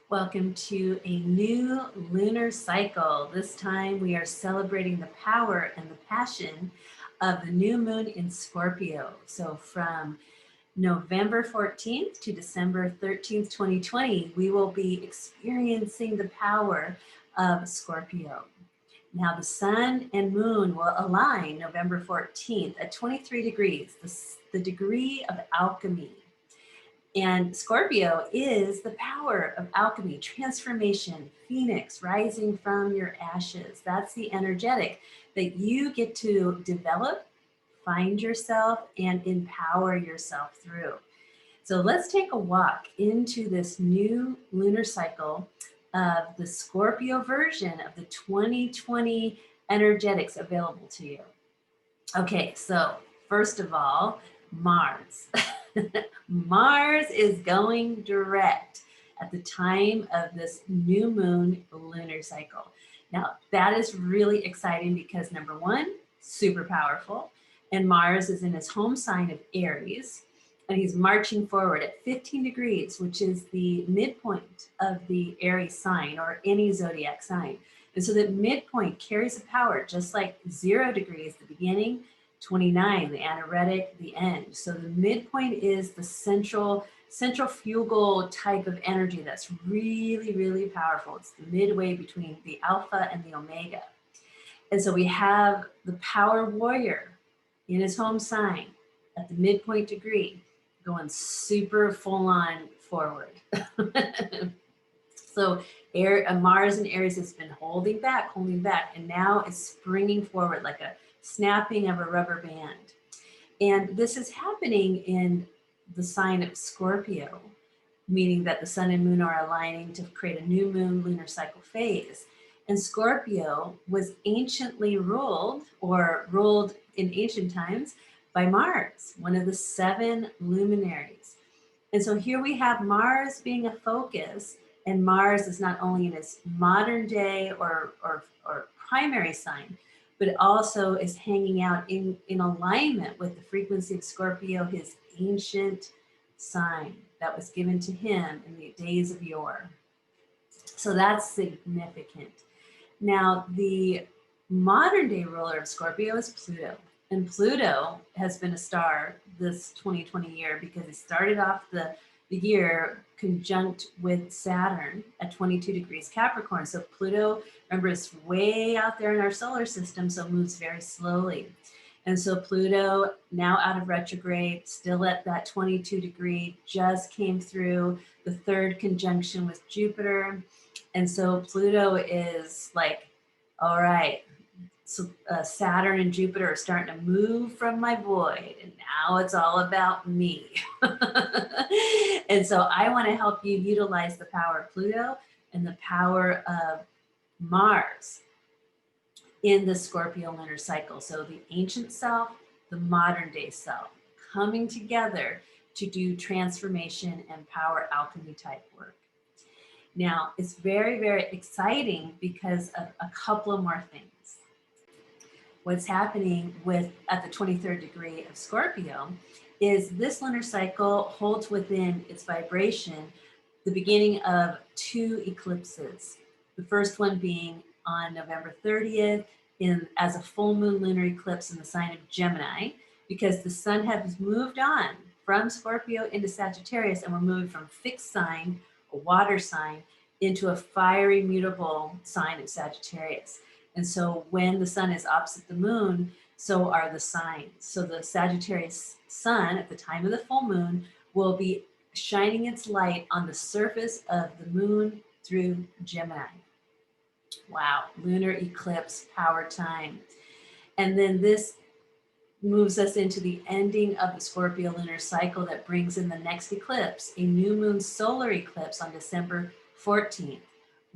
Welcome to a new lunar cycle. This time we are celebrating the power and the passion of the new moon in Scorpio. So from November 14th to December 13th, 2020, we will be experiencing the power of Scorpio. Now the sun and moon will align November 14th at 23 degrees, the degree of alchemy. And Scorpio is the power of alchemy, transformation, phoenix rising from your ashes. That's the energetic that you get to develop, find yourself, and empower yourself through. So let's take a walk into this new lunar cycle of the Scorpio version of the 2020 energetics available to you. Okay, so first of all, Mars. Mars is going direct at the time of this new moon lunar cycle. Now, that is really exciting because number one, super powerful, and Mars is in his home sign of Aries, and he's marching forward at 15 degrees, which is the midpoint of the Aries sign or any zodiac sign. And so that midpoint carries a power, just like 0 degrees, the beginning, 29, the anaretic, the end. So the midpoint is the centrifugal type of energy that's really, really powerful. It's the midway between the alpha and the omega. And so we have the power warrior in his home sign at the midpoint degree, going super full on forward. So Mars and Aries has been holding back, and now is springing forward like a snapping of a rubber band. And this is happening in the sign of Scorpio, meaning that the sun and moon are aligning to create a new moon lunar cycle phase. And Scorpio was anciently ruled in ancient times by Mars, one of the 7 luminaries. And so here we have Mars being a focus, and Mars is not only in its modern day or primary sign, but also is hanging out in alignment with the frequency of Scorpio, his ancient sign that was given to him in the days of yore. So that's significant. Now, the modern day ruler of Scorpio is Pluto. And Pluto has been a star this 2020 year because it started off the year conjunct with Saturn at 22 degrees Capricorn. So Pluto, remember, is way out there in our solar system, so it moves very slowly. And so Pluto, now out of retrograde, still at that 22 degree, just came through the 3rd conjunction with Jupiter. And so Pluto is like, all right, so Saturn and Jupiter are starting to move from my void, and now it's all about me. And so I want to help you utilize the power of Pluto and the power of Mars in the Scorpio lunar cycle. So the ancient self, the modern day self, coming together to do transformation and power alchemy type work. Now, it's very, very exciting because of a couple of more things. What's happening at the 23rd degree of Scorpio is this lunar cycle holds within its vibration the beginning of 2 eclipses. The first one being on November 30th as a full moon lunar eclipse in the sign of Gemini, because the sun has moved on from Scorpio into Sagittarius, and we're moving from fixed sign, a water sign, into a fiery mutable sign of Sagittarius. And so when the sun is opposite the moon, so are the signs. So the Sagittarius sun at the time of the full moon will be shining its light on the surface of the moon through Gemini. Wow, lunar eclipse power time. And then this moves us into the ending of the Scorpio lunar cycle that brings in the next eclipse, a new moon solar eclipse on December 14th,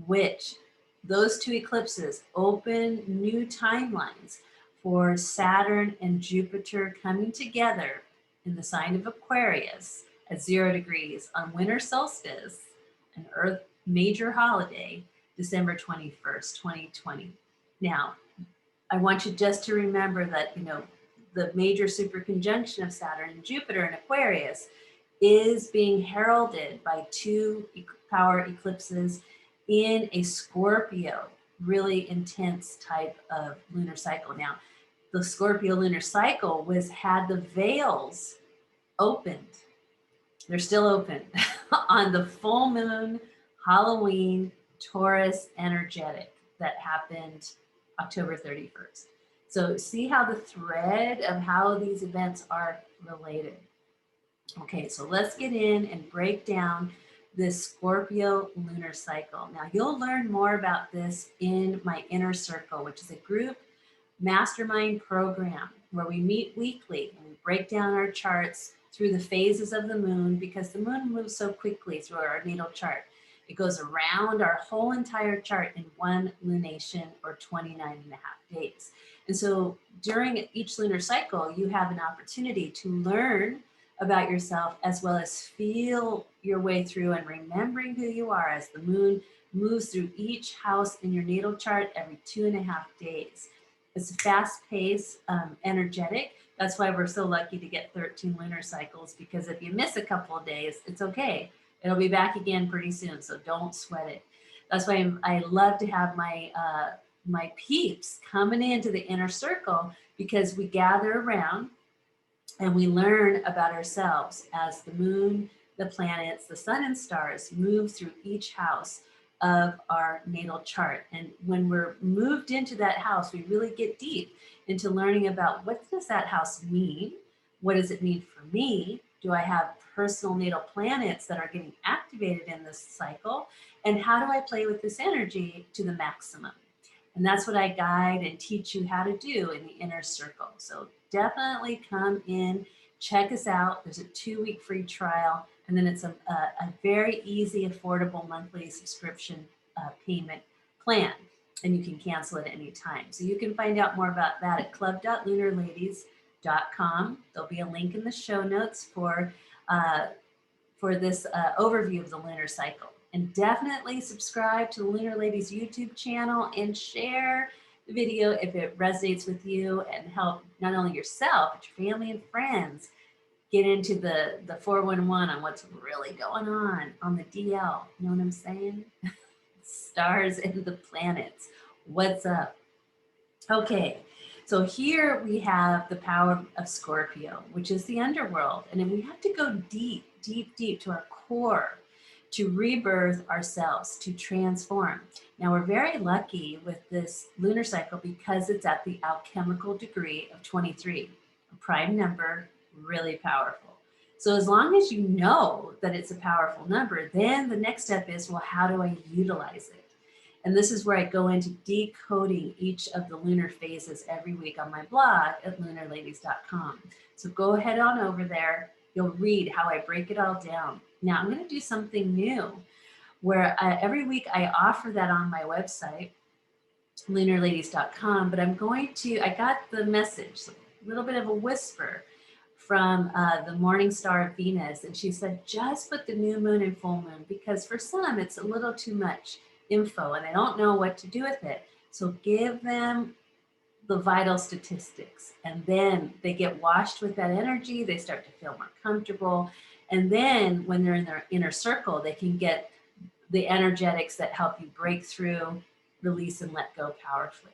which those 2 eclipses open new timelines for Saturn and Jupiter coming together in the sign of Aquarius at 0 degrees on winter solstice, an Earth major holiday, December 21st, 2020. Now, I want you just to remember that, the major super conjunction of Saturn and Jupiter in Aquarius is being heralded by 2 power eclipses in a Scorpio, really intense type of lunar cycle. Now, the Scorpio lunar cycle had the veils opened. They're still open on the full moon, Halloween, Taurus energetic that happened October 31st. So see how the thread of how these events are related. Okay, so let's get in and break down this Scorpio lunar cycle. Now you'll learn more about this in my Inner Circle, which is a group mastermind program where we meet weekly and we break down our charts through the phases of the moon, because the moon moves so quickly through our natal chart. It goes around our whole entire chart in one lunation, or 29 and a half days. And so during each lunar cycle, you have an opportunity to learn about yourself, as well as feel your way through and remembering who you are as the moon moves through each house in your natal chart every 2.5 days. It's fast paced, energetic. That's why we're so lucky to get 13 lunar cycles, because if you miss a couple of days, it's okay. It'll be back again pretty soon, so don't sweat it. That's why I love to have my peeps coming into the Inner Circle, because we gather around and we learn about ourselves as the moon, the planets, the sun and stars move through each house of our natal chart. And when we're moved into that house, we really get deep into learning about, what does that house mean? What does it mean for me? Do I have personal natal planets that are getting activated in this cycle? And how do I play with this energy to the maximum? And that's what I guide and teach you how to do in the Inner Circle. So definitely come in, check us out. There's a 2-week free trial, and then it's a very easy, affordable monthly subscription payment plan, and you can cancel it at any time. So you can find out more about that at club.lunarladies.com. There'll be a link in the show notes for this overview of the lunar cycle. And definitely subscribe to the Lunar Ladies YouTube channel and share the video if it resonates with you, and help not only yourself, but your family and friends get into the 411 on what's really going on the DL. You know what I'm saying? Stars and the planets. What's up? Okay, so here we have the power of Scorpio, which is the underworld. And then we have to go deep, deep, deep to our core to rebirth ourselves, to transform. Now we're very lucky with this lunar cycle because it's at the alchemical degree of 23, a prime number, really powerful. So as long as you know that it's a powerful number, then the next step is, well, how do I utilize it? And this is where I go into decoding each of the lunar phases every week on my blog at lunarladies.com. So go ahead on over there. You'll read how I break it all down. Now I'm going to do something new where every week I offer that on my website, lunarladies.com, but I got the message, a little bit of a whisper from the morning star of Venus. And she said, just put the new moon and full moon, because for some it's a little too much info and I don't know what to do with it. So give them the vital statistics, and then they get washed with that energy. They start to feel more comfortable. And then when they're in their inner circle, they can get the energetics that help you break through, release, and let go powerfully.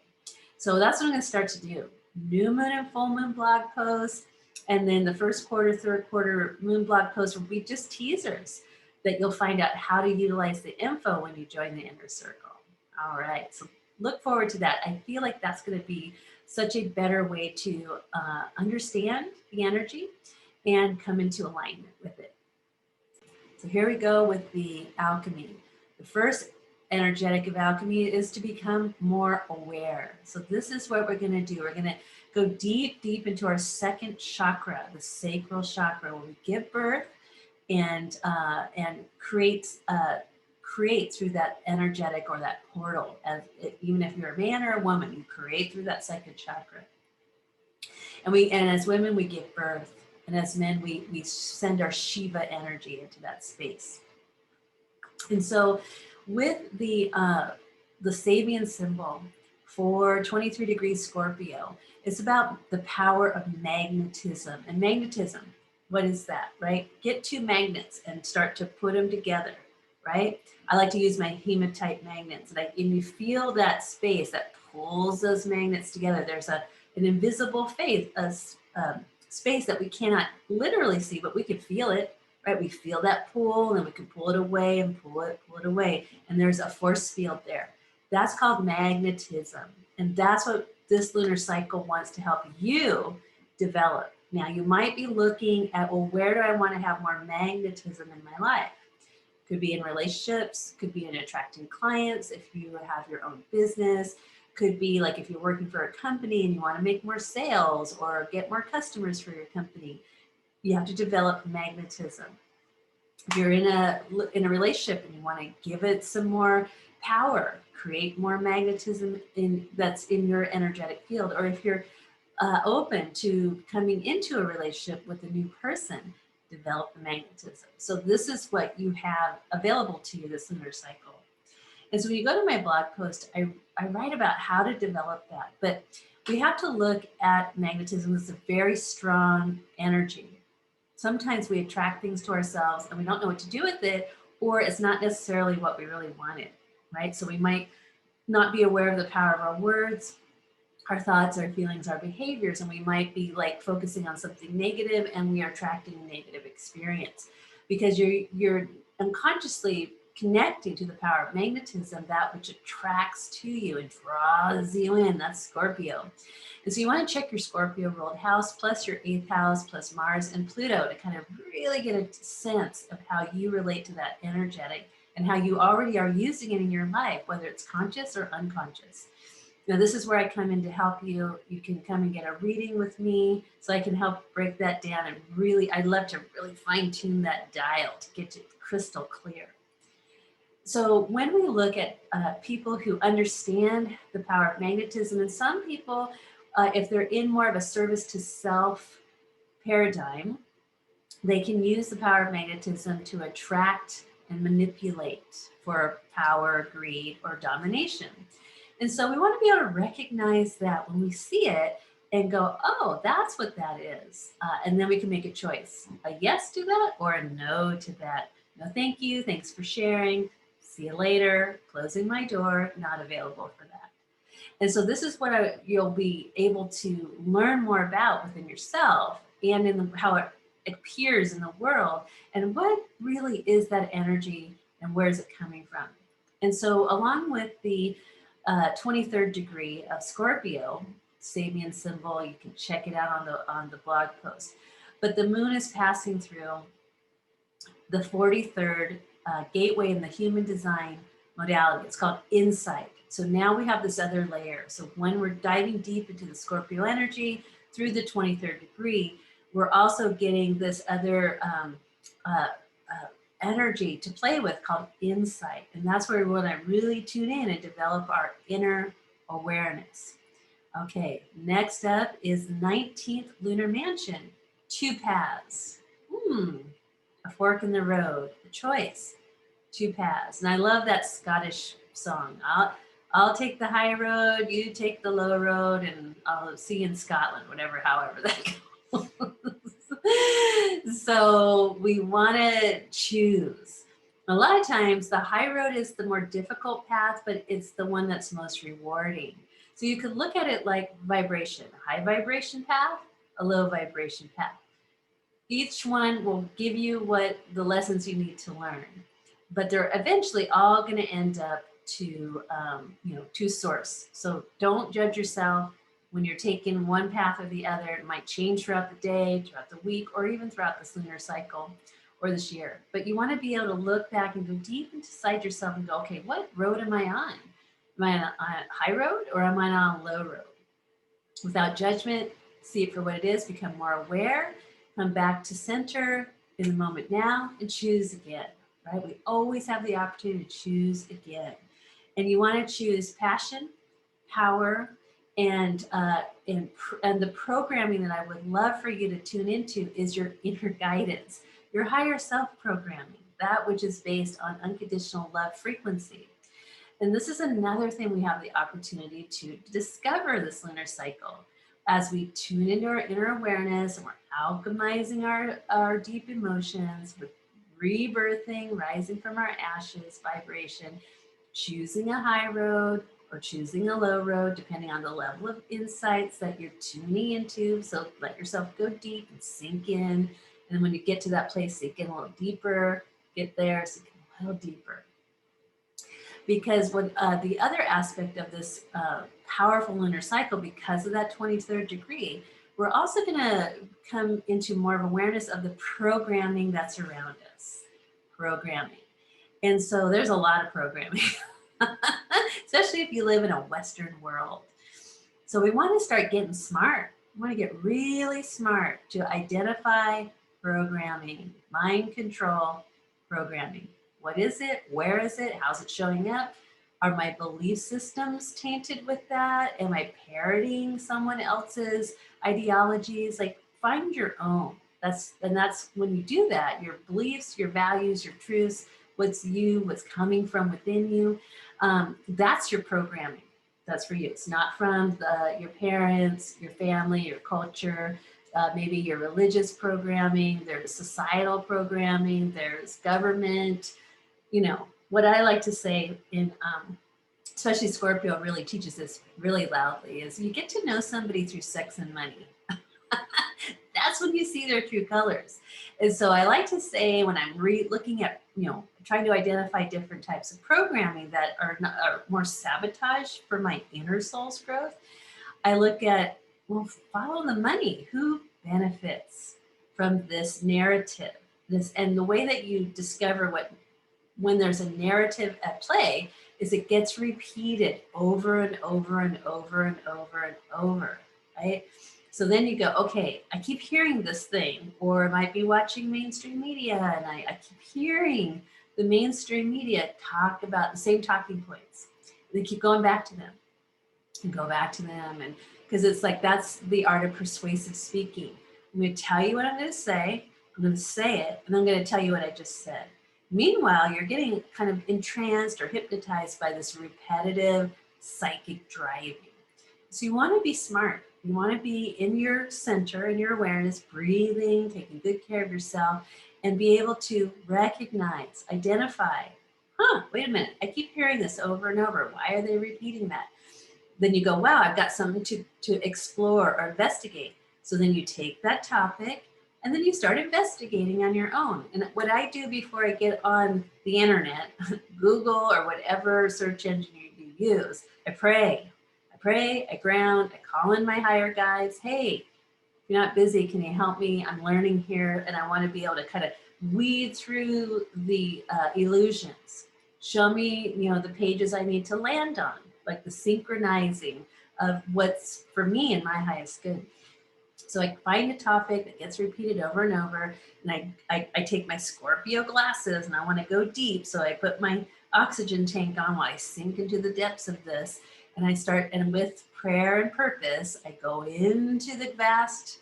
So that's what I'm going to start to do. New moon and full moon blog posts. And then the first quarter, third quarter moon blog posts will be just teasers that you'll find out how to utilize the info when you join the Inner Circle. All right. So look forward to that. I feel like that's going to be such a better way to understand the energy and come into alignment with it. So here we go with the alchemy. The first energetic of alchemy is to become more aware. So this is what we're going to do. We're going to go deep, deep into our second chakra, the sacral chakra, where we give birth and create through that energetic or that portal. Even if you're a man or a woman, you create through that second chakra. And as women, we give birth. And as men, we send our Shiva energy into that space. And so with the Sabian symbol for 23 degrees Scorpio, it's about the power of magnetism. And magnetism, what is that, right? Get two magnets and start to put them together, right? I like to use my hematite magnets. And you feel that space that pulls those magnets together. There's an invisible space that we cannot literally see, but we can feel it, right? We feel that pull, and then we can pull it away and pull it away. And there's a force field there. That's called magnetism. And that's what this lunar cycle wants to help you develop. Now, you might be looking at, well, where do I want to have more magnetism in my life? Could be in relationships, could be in attracting clients if you have your own business, could be like if you're working for a company and you want to make more sales or get more customers for your company. You have to develop magnetism. If you're in a relationship and you want to give it some more power, create more magnetism that's in your energetic field. Or if you're open to coming into a relationship with a new person, develop the magnetism. So this is what you have available to you this lunar cycle. And so when you go to my blog post, I write about how to develop that. But we have to look at magnetism as a very strong energy. Sometimes we attract things to ourselves and we don't know what to do with it, or it's not necessarily what we really wanted, right? So we might not be aware of the power of our words, our thoughts, our feelings, our behaviors, and we might be like focusing on something negative and we are attracting a negative experience because you're unconsciously connecting to the power of magnetism, that which attracts to you and draws you in. That's Scorpio. And so you want to check your Scorpio ruled house plus your 8th house plus Mars and Pluto to kind of really get a sense of how you relate to that energetic and how you already are using it in your life, whether it's conscious or unconscious. Now, this is where I come in to help you. You can come and get a reading with me so I can help break that down. And really, I'd love to really fine tune that dial to get it crystal clear. So when we look at people who understand the power of magnetism, and some people, if they're in more of a service to self paradigm, they can use the power of magnetism to attract and manipulate for power, greed, or domination. And so we want to be able to recognize that when we see it and go, oh, that's what that is. And then we can make a choice, a yes to that or a no to that. No, thank you. Thanks for sharing. See you later. Closing my door. Not available for that. And so this is what you'll be able to learn more about within yourself and in how it appears in the world and what really is that energy and where is it coming from. And so along with the 23rd degree of Scorpio, Sabian symbol, you can check it out on the blog post. But the moon is passing through the 43rd gateway in the human design modality. It's called insight. So now we have this other layer. So when we're diving deep into the Scorpio energy through the 23rd degree, we're also getting this other energy to play with called insight. And that's where we want to really tune in and develop our inner awareness. Okay, next up is 19th lunar mansion, 2 paths. A fork in the road, a choice, 2 paths. And I love that Scottish song. I'll take the high road, you take the low road, and I'll see you in Scotland, however that goes. So we want to choose. A lot of times the high road is the more difficult path, but it's the one that's most rewarding. So you could look at it like vibration, a high vibration path, a low vibration path. Each one will give you what the lessons you need to learn, but they're eventually all going to end up to source. So don't judge yourself when you're taking one path or the other. It might change throughout the day, throughout the week, or even throughout this lunar cycle or this year. But you want to be able to look back and go deep inside yourself and go, okay, what road am I on? Am I on a high road or am I on a low road? Without judgment, see it for what it is, become more aware, come back to center in the moment now and choose again, right? We always have the opportunity to choose again. And you want to choose passion, power, and the programming that I would love for you to tune into is your inner guidance, your higher self programming, that which is based on unconditional love frequency. And this is another thing we have the opportunity to discover this lunar cycle as we tune into our inner awareness and we're alchemizing our deep emotions, we're rebirthing, rising from our ashes vibration, choosing a high road or choosing a low road, depending on the level of insights that you're tuning into. So let yourself go deep and sink in. And when you get to that place, sink in a little deeper, get there, sink in a little deeper. Because what the other aspect of this powerful lunar cycle, because of that 23rd degree, we're also going to come into more of awareness of the programming that's around us. Programming. And so there's a lot of programming, especially if you live in a Western world. So we want to start getting smart. We want to get really smart to identify programming, mind control programming. What is it? Where is it? How's it showing up? Are my belief systems tainted with that? Am I parroting someone else's ideologies? Like, find your own. That's when you do that, your beliefs, your values, your truths, what's you, what's coming from within you, that's your programming. That's for you. It's not from your parents, your family, your culture, maybe your religious programming, there's societal programming, there's government. You know, what I like to say in, especially Scorpio really teaches this really loudly, is you get to know somebody through sex and money. That's when you see their true colors. And so I like to say, when I'm looking at, trying to identify different types of programming that are more sabotage for my inner soul's growth, I look at, well, follow the money. Who benefits from this narrative? And the way that you discover when there's a narrative at play is it gets repeated over and over and over and over and over, right? So then you go, okay, I keep hearing this thing, or I might be watching mainstream media and I keep hearing the mainstream media talk about the same talking points. They keep going back to them and go back to them. And because it's like, that's the art of persuasive speaking. I'm going to tell you what I'm going to say. I'm going to say it, and I'm going to tell you what I just said. Meanwhile, you're getting kind of entranced or hypnotized by this repetitive psychic driving. So you want to be smart. You want to be in your center, in your awareness, breathing, taking good care of yourself, and be able to recognize, identify, wait a minute, I keep hearing this over and over. Why are they repeating that? Then you go, wow, I've got something to explore or investigate. So then you take that topic and then you start investigating on your own. And what I do before I get on the internet, Google or whatever search engine you use, I pray, I ground, I call in my higher guides. Hey, if you're not busy, can you help me? I'm learning here and I want to be able to kind of weed through the illusions. Show me, the pages I need to land on, like the synchronizing of what's for me and my highest good. So I find a topic that gets repeated over and over, and I take my Scorpio glasses and I want to go deep. So I put my oxygen tank on while I sink into the depths of this. And I start, and with prayer and purpose, I go into the vast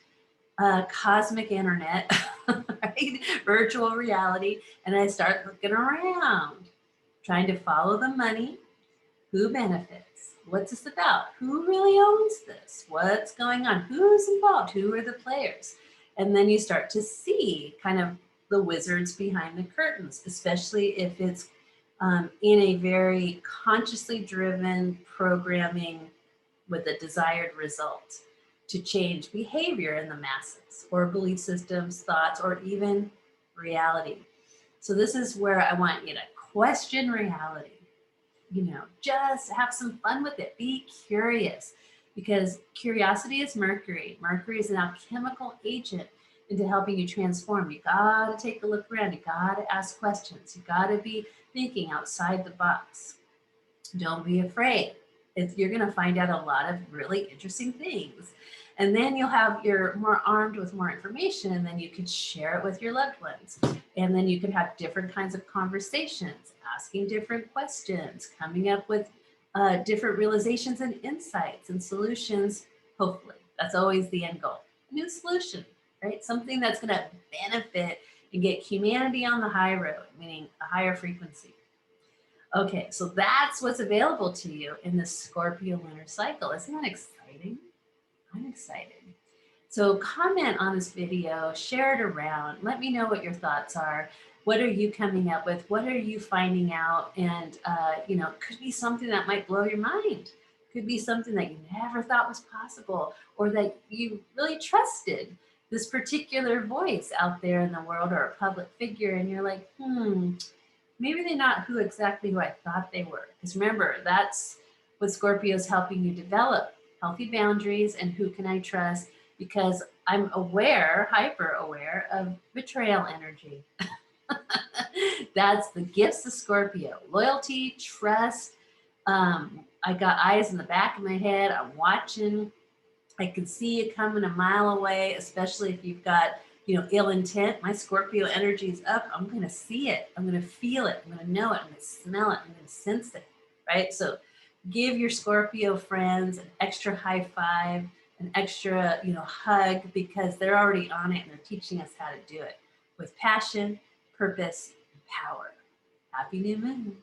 cosmic internet, right? Virtual reality. And I start looking around, trying to follow the money. Who benefits? What's this about? Who really owns this? What's going on? Who's involved? Who are the players? And then you start to see kind of the wizards behind the curtains, especially if it's in a very consciously driven programming with a desired result to change behavior in the masses or belief systems, thoughts, or even reality. So this is where I want you to question reality. Just have some fun with it. Be curious, because curiosity is Mercury. Mercury is an alchemical agent into helping you transform. You gotta take a look around. You gotta ask questions. You gotta be thinking outside the box. Don't be afraid. You're gonna find out a lot of really interesting things. And then you're more armed with more information, and then you can share it with your loved ones. And then you can have different kinds of conversations, asking different questions, coming up with different realizations and insights and solutions, hopefully. That's always the end goal. A new solution, right? Something that's gonna benefit and get humanity on the high road, meaning a higher frequency. Okay, so that's what's available to you in the Scorpio lunar cycle. Isn't that exciting? I'm excited. So comment on this video, share it around, let me know what your thoughts are. What are you coming up with? What are you finding out? And, you know, could be something that might blow your mind. Could be something that you never thought was possible, or that you really trusted this particular voice out there in the world, or a public figure. And you're like, maybe they're not exactly who I thought they were. Because remember, that's what Scorpio is helping you develop healthy boundaries and who can I trust, because I'm aware, hyper aware of betrayal energy. That's the gifts of Scorpio: loyalty, trust. I got eyes in the back of my head. I'm watching. I can see it coming a mile away, especially if you've got, you know, ill intent. My Scorpio energy is up. I'm going to see it. I'm going to feel it. I'm going to know it. I'm going to smell it. I'm going to sense it. Right. So give your Scorpio friends an extra high five, an extra, you know, hug, because they're already on it and they're teaching us how to do it with passion, purpose, and power. Happy new moon.